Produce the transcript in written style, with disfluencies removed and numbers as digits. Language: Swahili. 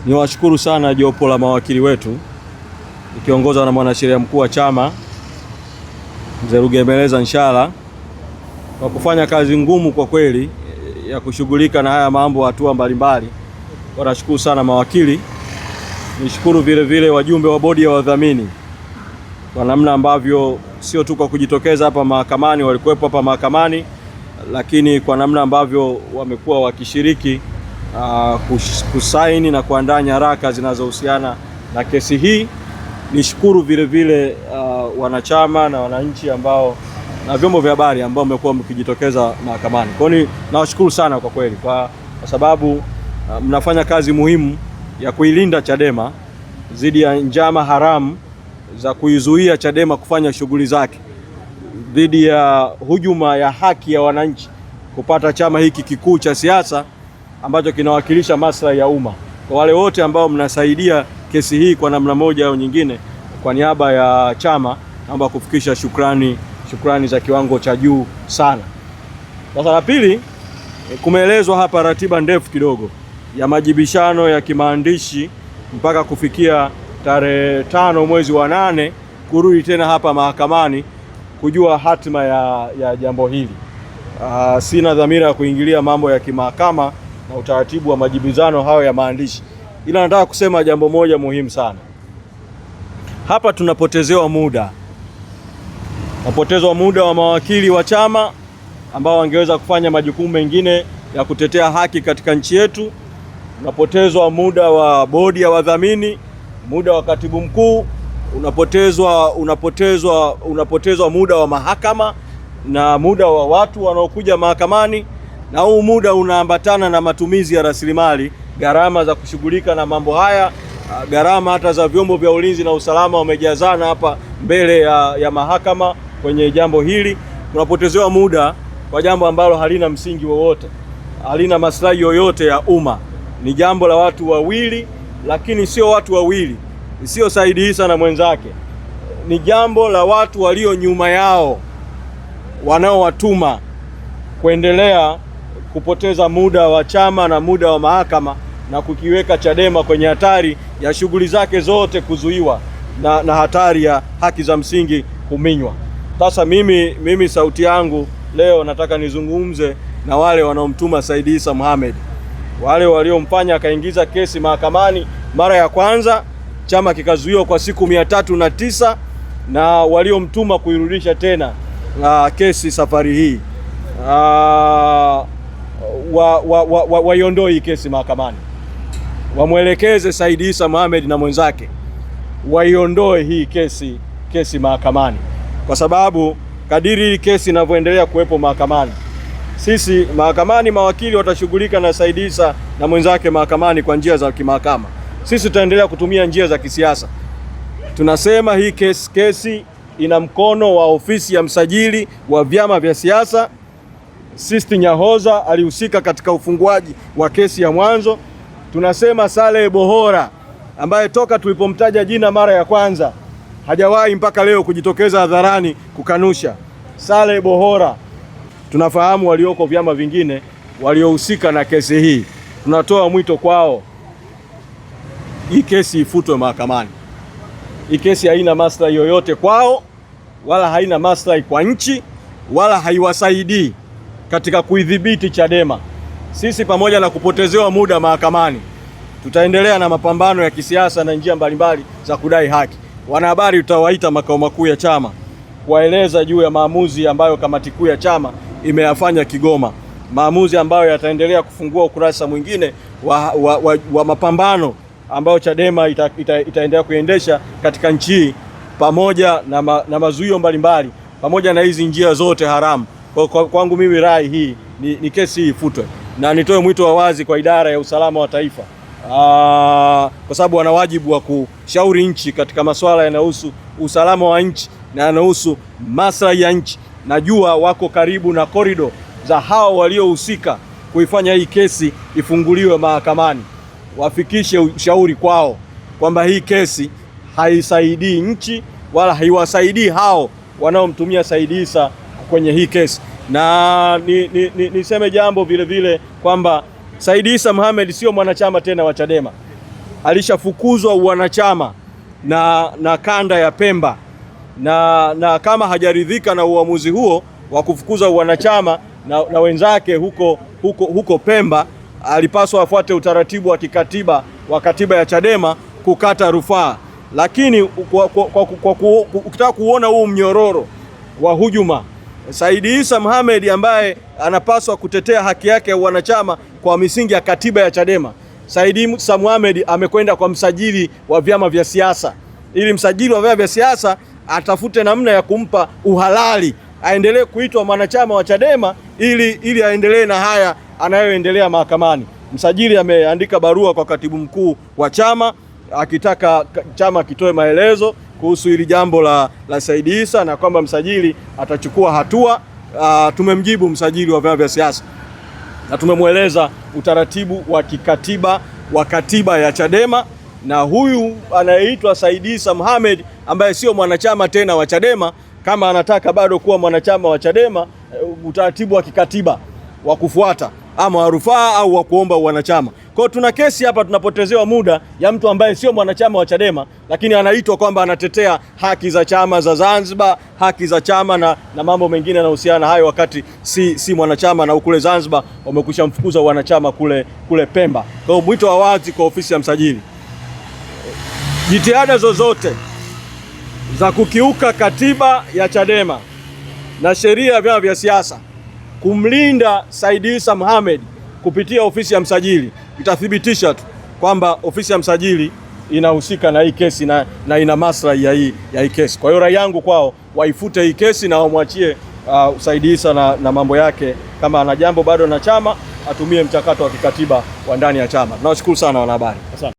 Niwashukuru sana jopo la mawakili wetu ikiongozwa na mwanasheria mkuu wa chama Mzee Rugemeleza Nshala kwa kufanya kazi ngumu kwa kweli ya kushughulika na haya mambo hatua mbalimbali. Nashukuru sana mawakili. Nishukuru vile vile wajumbe wa bodi ya wadhamini kwa namna ambavyo sio tu kwa kujitokeza hapa mahakamani, walikuwepo hapa mahakamani, lakini kwa namna ambavyo wamekuwa wakishiriki kusaini na kuandaa nyaraka zinazohusiana na kesi hii. Nishukuru vile vile wanachama na wananchi ambao na vyombo vya habari ambao mmekuwa mkijitokeza mahakamani. Kwa hiyo nawashukuru sana kwa kweli kwa sababu mnafanya kazi muhimu ya kuilinda Chadema dhidi ya njama haramu za kuizuia Chadema kufanya shughuli zake, dhidi ya hujuma ya haki ya wananchi kupata chama hiki kikuu cha siasa ambacho kinawakilisha maslahi ya umma. Kwa wale wote ambao mnasaidia kesi hii kwa namna moja au nyingine, kwa niaba ya chama naomba kufikisha shukrani za kiwango cha juu sana. Sasa la pili, kumeelezwa hapa ratiba ndefu kidogo ya majibishano ya kimaandishi mpaka kufikia tarehe 5 mwezi wa 8 kurudi tena hapa mahakamani kujua hatima ya jambo hili. Sina dhamira ya kuingilia mambo ya kimahakama na utaratibu wa majibizano hayo ya maandishi, ila nataka kusema jambo moja muhimu sana. Hapa tunapotezewa muda. Napotezwa muda wa mawakili wa chama ambao wangeweza kufanya majukumu mengine ya kutetea haki katika nchi yetu. Unapotezwa muda wa bodi ya wadhamini, muda wa katibu mkuu, unapotezwa muda wa mahakama na muda wa watu wanaokuja mahakamani, na huu muda unaambatana na matumizi ya rasilimali, gharama za kushughulika na mambo haya, gharama hata za vyombo vya ulinzi na usalama wamejazana hapa mbele ya mahakama kwenye jambo hili. Tunapotezewa muda kwa jambo ambalo halina msingi wowote, halina maslahi yoyote ya umma. Ni jambo la watu wawili, lakini sio watu wawili, sio Said Issa na mwenzake. Ni jambo la watu walio nyuma yao wanaowatuma kuendelea kupoteza muda wa chama na muda wa mahakama na kukiweka Chadema kwenye hatari ya shughuli zake zote kuzuiwa na hatari ya haki za msingi kuminywa. Sasa mimi sauti yangu leo nataka nizungumze na wale wanaomtuma Said Issa Mohamed, wale waliomfanya akaingiza kesi mahakamani mara ya kwanza, chama kikazuiwa kwa siku 309, na waliomtuma kuirudisha tena kesi safari hii waiondoe hii kesi mahakamani, wamwelekeze Said Issa Mohamed na mwenzake waiondoe hii kesi mahakamani, kwa sababu kadiri hii kesi inavyoendelea kuwepo mahakamani, sisi mahakamani mawakili watashughulika na Said Issa na mwenzake mahakamani kwa njia za kimahakama, sisi tutaendelea kutumia njia za kisiasa. Tunasema hii kesi ina mkono wa ofisi ya msajili wa vyama vya siasa. Sisti Nyahoza alihusika katika ufunguaji wa kesi ya mwanzo. Tunasema Saleh Bohora ambaye toka tulipomtaja jina mara ya kwanza hajawahi mpaka leo kujitokeza hadharani kukanusha. Saleh Bohora, tunafahamu walioko vyama vingine waliohusika na kesi hii. Tunatoa mwito kwao, hii kesi ifutwe mahakamani. Hii kesi haina maslahi yoyote kwao, wala haina maslahi kwa nchi, wala haiwasaidii katika kuidhibiti Chadema. Sisi pamoja na kupotezewa muda mahakamani, tutaendelea na mapambano ya kisiasa na njia mbalimbali za kudai haki. Wanahabari tutawaita makao makuu ya chama kuwaeleza juu ya maamuzi ambayo kamati kuu ya chama imeyafanya Kigoma, maamuzi ambayo yataendelea kufungua ukurasa mwingine wa mapambano ambayo Chadema itaendelea kuendesha katika nchi hii, pamoja na mazuio mbalimbali, pamoja na hizi njia zote haramu. Kwangu mimi rai hii ni kesi hii ifutwe, na nitoe mwito wa wazi kwa idara ya usalama wa taifa, kwa sababu wana wajibu wa kushauri nchi katika masuala yanayohusu usalama wa nchi na yanayohusu maslahi ya nchi. Najua wako karibu na korido za hao waliohusika kuifanya hii kesi ifunguliwe mahakamani. Wafikishe ushauri kwao kwamba hii kesi haisaidii nchi wala haiwasaidii hao wanaomtumia Said Issa kwenye hii kesi. Na niseme jambo vile vile kwamba Said Issa Mohamed sio mwanachama tena wa Chadema, alishafukuzwa uwanachama na kanda ya Pemba, na kama hajaridhika na uamuzi huo wa kufukuza uwanachama na wenzake huko Pemba, alipaswa afuate utaratibu wa kikatiba wa katiba ya Chadema kukata rufaa. Lakini ukitaka kuona huu mnyororo wa hujuma, Said Issa Mohamed ambaye anapaswa kutetea haki yake ya wanachama kwa misingi ya katiba ya Chadema, Said Issa Mohamed amekwenda kwa msajili wa vyama vya siasa, ili msajili wa vyama vya siasa atafute namna ya kumpa uhalali aendelee kuitwa mwanachama wa Chadema ili aendelee na haya anayoendelea mahakamani. Msajili ameandika barua kwa katibu mkuu wa chama akitaka chama kitoe maelezo kuhusu hili jambo la Said Issa na kwamba msajili atachukua hatua. Tumemjibu msajili wa vyama vya siasa na tumemweleza utaratibu wa kikatiba wa katiba ya Chadema, na huyu anayeitwa Said Issa Mohamed ambaye sio mwanachama tena wa Chadema, kama anataka bado kuwa mwanachama wa Chadema, utaratibu wa kikatiba wa kufuata ama wa rufaa au wa kuomba wanachama. Kwa tuna kesi hapa, tunapotezewa muda ya mtu ambaye sio mwanachama wa Chadema, lakini anaitwa kwamba anatetea haki za chama za Zanzibar, haki za chama na mambo mengine yanayohusiana na hayo, wakati si mwanachama, na kule Zanzibar wamekwisha mfukuza wanachama kule Pemba. Kwa hiyo mwito wa wazi kwa ofisi ya msajili, jitihada zozote za kukiuka katiba ya Chadema na sheria ya vyama vya siasa kumlinda Said Issa Mohamed kupitia ofisi ya msajili itathibitisha tu kwamba ofisi ya msajili inahusika na hii kesi na ina maslahi ya hii kesi. Kwa hiyo rai yangu kwao, waifute hii kesi na wamwachie Said Issa na mambo yake. Kama ana jambo bado na chama, atumie mchakato wa kikatiba wa ndani ya chama. Tunawashukuru sana wanahabari. Asante.